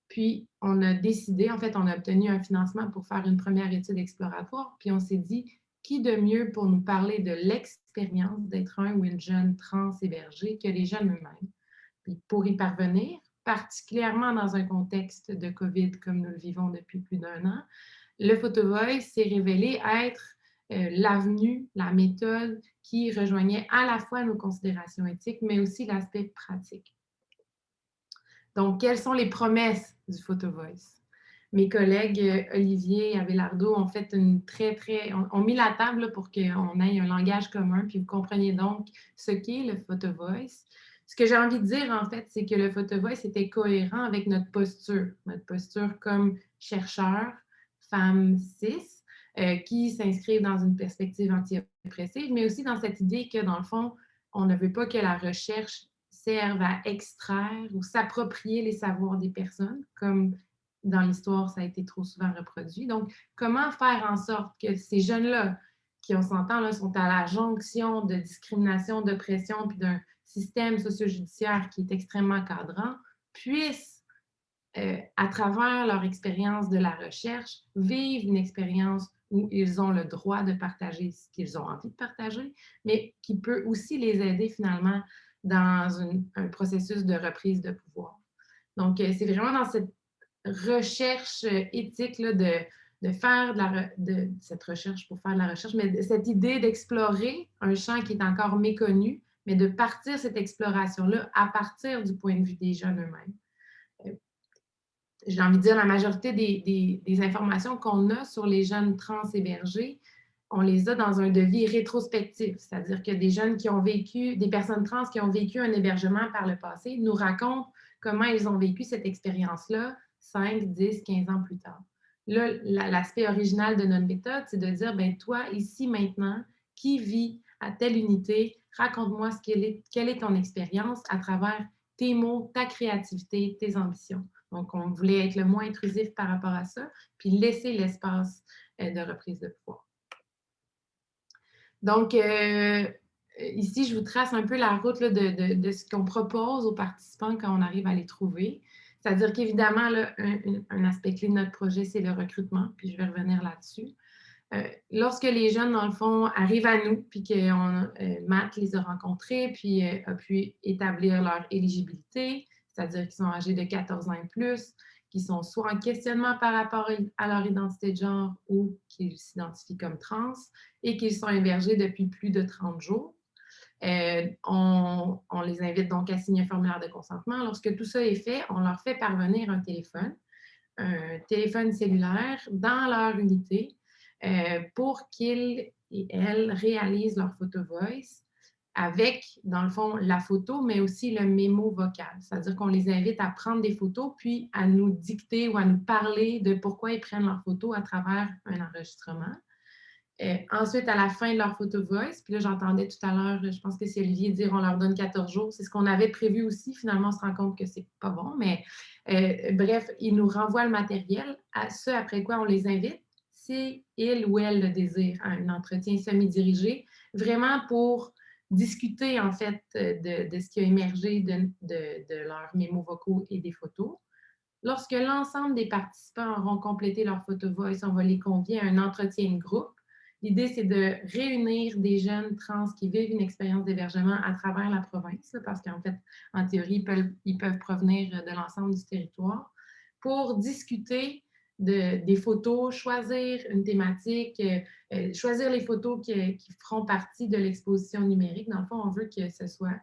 Puis, on a décidé, en fait, on a obtenu un financement pour faire une première étude exploratoire, puis on s'est dit, qui de mieux pour nous parler de l'expérience d'être un ou une jeune trans hébergée que les jeunes eux-mêmes. Puis pour y parvenir, particulièrement dans un contexte de COVID comme nous le vivons depuis plus d'1 an, le Photo Voice s'est révélé être l'avenue, la méthode qui rejoignait à la fois nos considérations éthiques, mais aussi l'aspect pratique. Donc, quelles sont les promesses du Photo Voice? Mes collègues Olivier et Abelardo ont fait ont mis la table pour qu'on ait un langage commun, puis vous compreniez donc ce qu'est le Photo Voice. Ce que j'ai envie de dire, en fait, c'est que le Photo Voice était cohérent avec notre posture comme chercheurs, femmes cis, qui s'inscrivent dans une perspective anti-oppressive, mais aussi dans cette idée que, dans le fond, on ne veut pas que la recherche serve à extraire ou s'approprier les savoirs des personnes, comme dans l'histoire, ça a été trop souvent reproduit. Donc, comment faire en sorte que ces jeunes-là, qui, on s'entend, là, sont à la jonction de discrimination, d'oppression, puis d'un système socio-judiciaire qui est extrêmement cadrant, puissent, à travers leur expérience de la recherche, vivre une expérience où ils ont le droit de partager ce qu'ils ont envie de partager, mais qui peut aussi les aider finalement dans un processus de reprise de pouvoir. Donc, c'est vraiment dans cette recherche éthique là, faire de cette recherche pour faire de la recherche, mais cette idée d'explorer un champ qui est encore méconnu, mais de partir cette exploration-là à partir du point de vue des jeunes eux-mêmes. J'ai envie de dire, la majorité des informations qu'on a sur les jeunes trans hébergés, on les a dans un devis rétrospectif, c'est-à-dire que des jeunes qui ont vécu, des personnes trans qui ont vécu un hébergement par le passé nous racontent comment ils ont vécu cette expérience-là 5, 10, 15 ans plus tard. Là, l'aspect original de notre méthode, c'est de dire, ben toi, ici, maintenant, qui vit à telle unité, raconte-moi quelle est ton expérience à travers tes mots, ta créativité, tes ambitions. Donc, on voulait être le moins intrusif par rapport à ça, puis laisser l'espace de reprise de pouvoir. Donc, ici, je vous trace un peu la route là, de ce qu'on propose aux participants quand on arrive à les trouver. C'est-à-dire qu'évidemment, un aspect clé de notre projet, c'est le recrutement, puis je vais revenir là-dessus. Lorsque les jeunes, dans le fond, arrivent à nous, puis que Matt les a rencontrés, puis a pu établir leur éligibilité, c'est-à-dire qu'ils sont âgés de 14 ans et plus, qui sont soit en questionnement par rapport à leur identité de genre ou qu'ils s'identifient comme trans et qu'ils sont hébergés depuis plus de 30 jours. On les invite donc à signer un formulaire de consentement. Lorsque tout ça est fait, on leur fait parvenir un téléphone cellulaire dans leur unité pour qu'ils et elles réalisent leur photo voice avec, dans le fond, la photo, mais aussi le mémo vocal. C'est-à-dire qu'on les invite à prendre des photos, puis à nous dicter ou à nous parler de pourquoi ils prennent leurs photos à travers un enregistrement. Ensuite, à la fin de leur photo voice, puis là, j'entendais tout à l'heure, je pense que c'est Olivier dire on leur donne 14 jours. C'est ce qu'on avait prévu aussi. Finalement, on se rend compte que c'est pas bon, mais bref, ils nous renvoient le matériel, à ce après quoi on les invite, si il ou elle le désire, à un entretien semi-dirigé, vraiment pour discuter, en fait, de ce qui a émergé de leurs mémos vocaux et des photos. Lorsque l'ensemble des participants auront complété leur photo voice, on va les convier à un entretien de groupe. L'idée, c'est de réunir des jeunes trans qui vivent une expérience d'hébergement à travers la province, parce qu'en fait, en théorie, ils peuvent provenir de l'ensemble du territoire, pour discuter des photos, choisir une thématique, choisir les photos qui feront partie de l'exposition numérique. Dans le fond, on veut que ce soit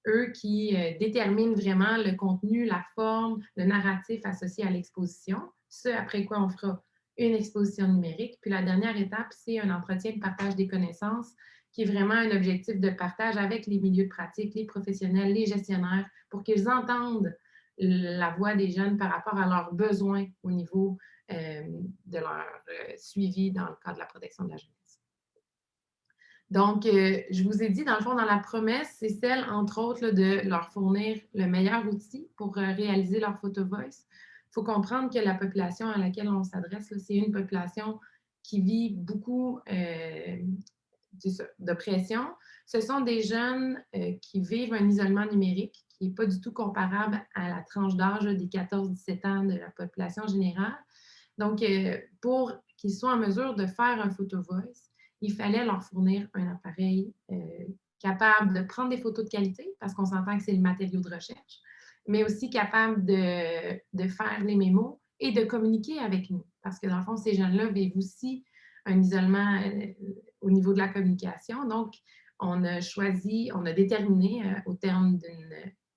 eux qui déterminent vraiment le contenu, la forme, le narratif associé à l'exposition. Ce après quoi on fera une exposition numérique. Puis la dernière étape, c'est un entretien de partage des connaissances qui est vraiment un objectif de partage avec les milieux de pratique, les professionnels, les gestionnaires, pour qu'ils entendent la voix des jeunes par rapport à leurs besoins au niveau de leur suivi dans le cadre de la protection de la jeunesse. Donc, je vous ai dit, dans le fond, dans la promesse, c'est celle, entre autres, là, de leur fournir le meilleur outil pour réaliser leur photo voice. Il faut comprendre que la population à laquelle on s'adresse, c'est une population qui vit beaucoup d'oppression. Ce sont des jeunes qui vivent un isolement numérique qui n'est pas du tout comparable à la tranche d'âge des 14-17 ans de la population générale. Donc, pour qu'ils soient en mesure de faire un photo voice, il fallait leur fournir un appareil capable de prendre des photos de qualité, parce qu'on s'entend que c'est le matériau de recherche, mais aussi capable de faire les mémos et de communiquer avec nous. Parce que dans le fond, ces jeunes-là vivent aussi un isolement au niveau de la communication. Donc, on a déterminé au terme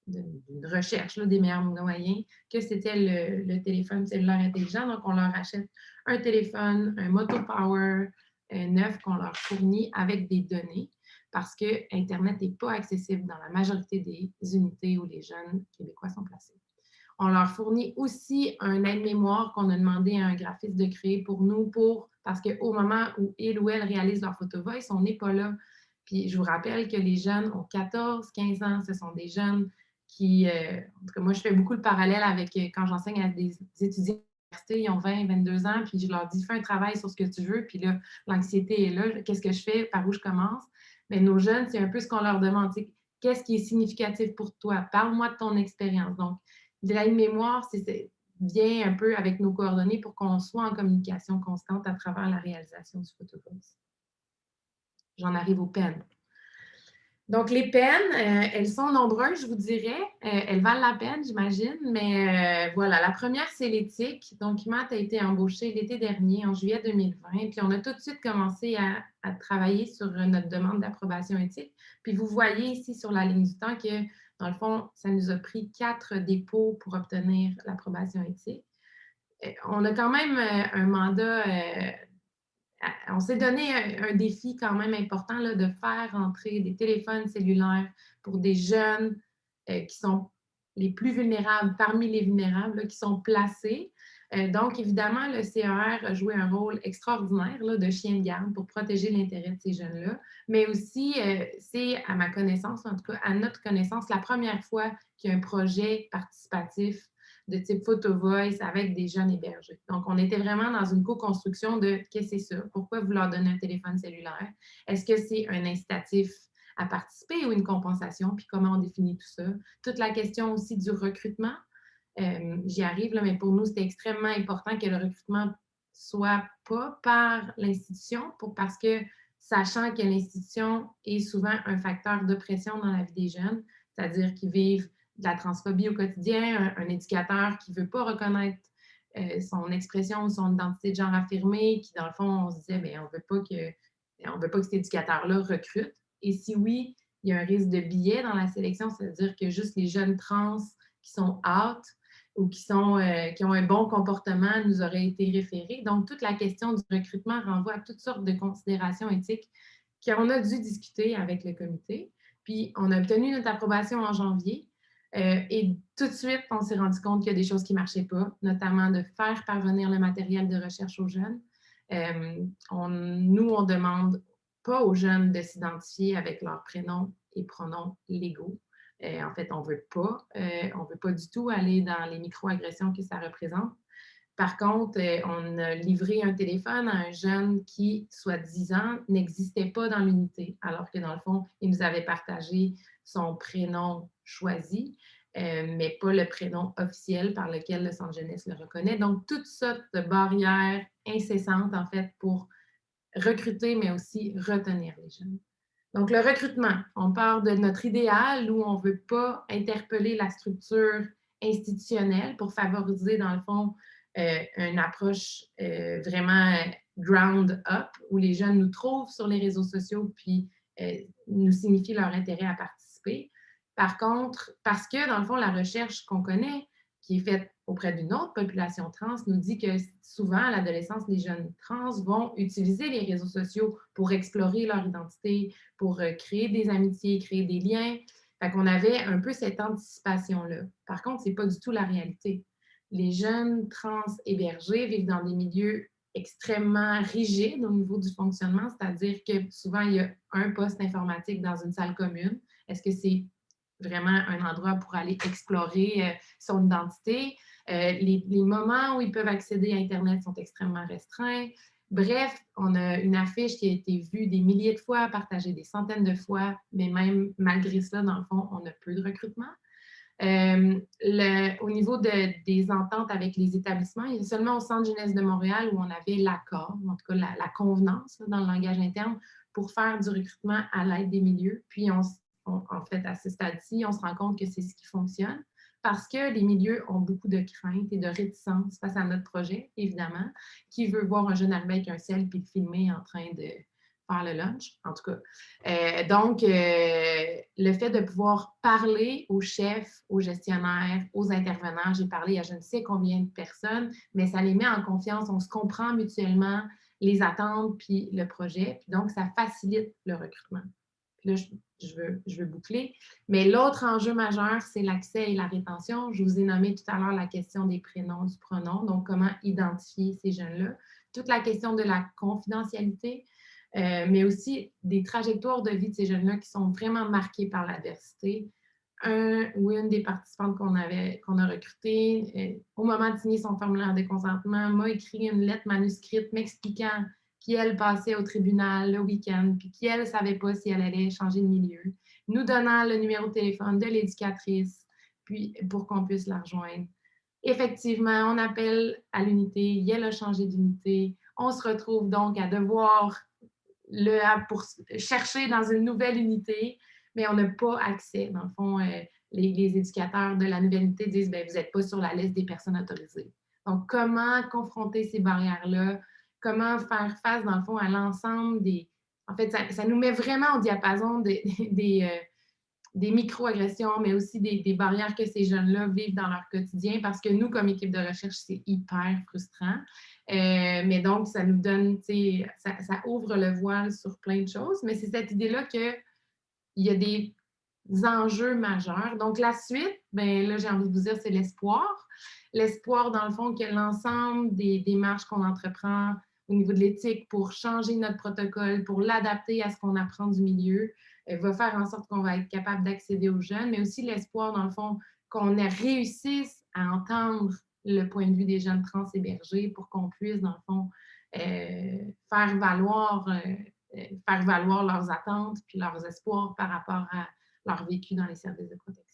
d'une recherche là, des meilleurs moyens que c'était le téléphone cellulaire intelligent. Donc, on leur achète un téléphone, un Moto Power neuf qu'on leur fournit avec des données parce que Internet n'est pas accessible dans la majorité des unités où les jeunes québécois sont placés. On leur fournit aussi un aide-mémoire qu'on a demandé à un graphiste de créer pour nous, parce qu'au moment où il ou elle réalise leur photo voice, on n'est pas là. Puis je vous rappelle que les jeunes ont 14, 15 ans, ce sont des jeunes qui, en tout cas, moi, je fais beaucoup le parallèle avec quand j'enseigne à des étudiants ils ont 20, 22 ans, puis je leur dis, fais un travail sur ce que tu veux, puis là, l'anxiété est là, qu'est-ce que je fais, par où je commence? Mais nos jeunes, c'est un peu ce qu'on leur demande, qu'est-ce qui est significatif pour toi? Parle-moi de ton expérience. Donc, de l'aide-mémoire, vient un peu avec nos coordonnées pour qu'on soit en communication constante à travers la réalisation du photo voice. J'en arrive aux peines. Donc, les peines, elles sont nombreuses, je vous dirais. Elles valent la peine, j'imagine. Mais voilà, la première, c'est l'éthique. Donc, Matt a été embauché l'été dernier, en juillet 2020. Puis, on a tout de suite commencé à travailler sur notre demande d'approbation éthique. Puis, vous voyez ici sur la ligne du temps que, dans le fond, ça nous a pris 4 dépôts pour obtenir l'approbation éthique. On a quand même un mandat on s'est donné un défi quand même important là, de faire entrer des téléphones cellulaires pour des jeunes qui sont les plus vulnérables, parmi les vulnérables, là, qui sont placés. Donc, évidemment, le CER a joué un rôle extraordinaire là, de chien de garde pour protéger l'intérêt de ces jeunes-là. Mais aussi, c'est à ma connaissance, en tout cas à notre connaissance, la première fois qu'il y a un projet participatif de type Photo Voice avec des jeunes hébergés. Donc, on était vraiment dans une co-construction de qu'est-ce que c'est ça? Pourquoi vous leur donnez un téléphone cellulaire? Est-ce que c'est un incitatif à participer ou une compensation? Puis comment on définit tout ça? Toute la question aussi du recrutement. J'y arrive, là, mais pour nous, c'était extrêmement important que le recrutement soit pas par l'institution parce que sachant que l'institution est souvent un facteur d'oppression dans la vie des jeunes, c'est-à-dire qu'ils vivent de la transphobie au quotidien, un éducateur qui ne veut pas reconnaître son expression ou son identité de genre affirmée, qui, dans le fond, on se disait, bien, on ne veut pas que cet éducateur-là recrute. Et si oui, il y a un risque de biais dans la sélection, c'est-à-dire que juste les jeunes trans qui sont out ou qui ont un bon comportement nous auraient été référés. Donc, toute la question du recrutement renvoie à toutes sortes de considérations éthiques qu'on a dû discuter avec le comité. Puis, on a obtenu notre approbation en janvier. Et tout de suite, on s'est rendu compte qu'il y a des choses qui ne marchaient pas, notamment de faire parvenir le matériel de recherche aux jeunes. On ne demande pas aux jeunes de s'identifier avec leurs prénoms et pronoms légaux. En fait, on ne veut pas du tout aller dans les micro-agressions que ça représente. Par contre, on a livré un téléphone à un jeune qui, soi-disant, n'existait pas dans l'unité, alors que dans le fond, il nous avait partagé son prénom choisi, mais pas le prénom officiel par lequel le Centre jeunesse le reconnaît. Donc, toutes sortes de barrières incessantes, en fait, pour recruter, mais aussi retenir les jeunes. Donc, le recrutement, on part de notre idéal où on ne veut pas interpeller la structure institutionnelle pour favoriser, dans le fond, une approche vraiment ground up, où les jeunes nous trouvent sur les réseaux sociaux puis nous signifient leur intérêt à participer. Par contre, parce que, dans le fond, la recherche qu'on connaît, qui est faite auprès d'une autre population trans, nous dit que souvent, à l'adolescence, les jeunes trans vont utiliser les réseaux sociaux pour explorer leur identité, pour créer des amitiés, créer des liens. Fait qu'on avait un peu cette anticipation-là. Par contre, ce n'est pas du tout la réalité. Les jeunes trans hébergés vivent dans des milieux extrêmement rigides au niveau du fonctionnement, c'est-à-dire que souvent, il y a un poste informatique dans une salle commune. Est-ce que c'est vraiment un endroit pour aller explorer son identité? Les moments où ils peuvent accéder à Internet sont extrêmement restreints. Bref, on a une affiche qui a été vue des milliers de fois, partagée des centaines de fois, mais même malgré cela, dans le fond, on a peu de recrutement. Au niveau des ententes avec les établissements, il y a seulement au Centre jeunesse de Montréal où on avait l'accord, en tout cas la convenance là, dans le langage interne, pour faire du recrutement à l'aide des milieux. Puis, en fait, à ce stade-ci, on se rend compte que c'est ce qui fonctionne parce que les milieux ont beaucoup de craintes et de réticences face à notre projet, évidemment. Qui veut voir un jeune arriver avec un sel puis le filmer en train de faire le lunch, en tout cas. Donc, le fait de pouvoir parler aux chefs, aux gestionnaires, aux intervenants, j'ai parlé à je ne sais combien de personnes, mais ça les met en confiance, on se comprend mutuellement les attentes puis le projet, puis donc ça facilite le recrutement. Puis là, je veux boucler. Mais l'autre enjeu majeur, c'est l'accès et la rétention. Je vous ai nommé tout à l'heure la question des prénoms, du pronom, donc comment identifier ces jeunes-là. Toute la question de la confidentialité, mais aussi des trajectoires de vie de ces jeunes-là qui sont vraiment marquées par l'adversité. Une des participantes qu'on a recrutée, au moment de signer son formulaire de consentement, m'a écrit une lettre manuscrite m'expliquant qu'elle passait au tribunal le week-end, puis qu'elle ne savait pas si elle allait changer de milieu, nous donnant le numéro de téléphone de l'éducatrice, puis pour qu'on puisse la rejoindre. Effectivement, on appelle à l'unité, elle a changé d'unité, on se retrouve donc à devoir pour chercher dans une nouvelle unité, mais on n'a pas accès. Dans le fond, les éducateurs de la nouvelle-unité disent ben, vous n'êtes pas sur la liste des personnes autorisées. Donc, comment confronter ces barrières-là? Comment faire face, dans le fond, à l'ensemble des... En fait, ça nous met vraiment au diapason des micro-agressions, mais aussi des barrières que ces jeunes-là vivent dans leur quotidien, parce que nous, comme équipe de recherche, c'est hyper frustrant. Mais donc, ça nous donne, ça ouvre le voile sur plein de choses, mais c'est cette idée-là qu'il y a des enjeux majeurs. Donc, la suite, ben là, j'ai envie de vous dire, c'est l'espoir. L'espoir, dans le fond, que l'ensemble des démarches qu'on entreprend au niveau de l'éthique pour changer notre protocole, pour l'adapter à ce qu'on apprend du milieu, va faire en sorte qu'on va être capable d'accéder aux jeunes, mais aussi l'espoir, dans le fond, qu'on réussisse à entendre le point de vue des jeunes trans hébergés pour qu'on puisse, dans le fond, faire valoir leurs attentes puis leurs espoirs par rapport à leur vécu dans les services de protection.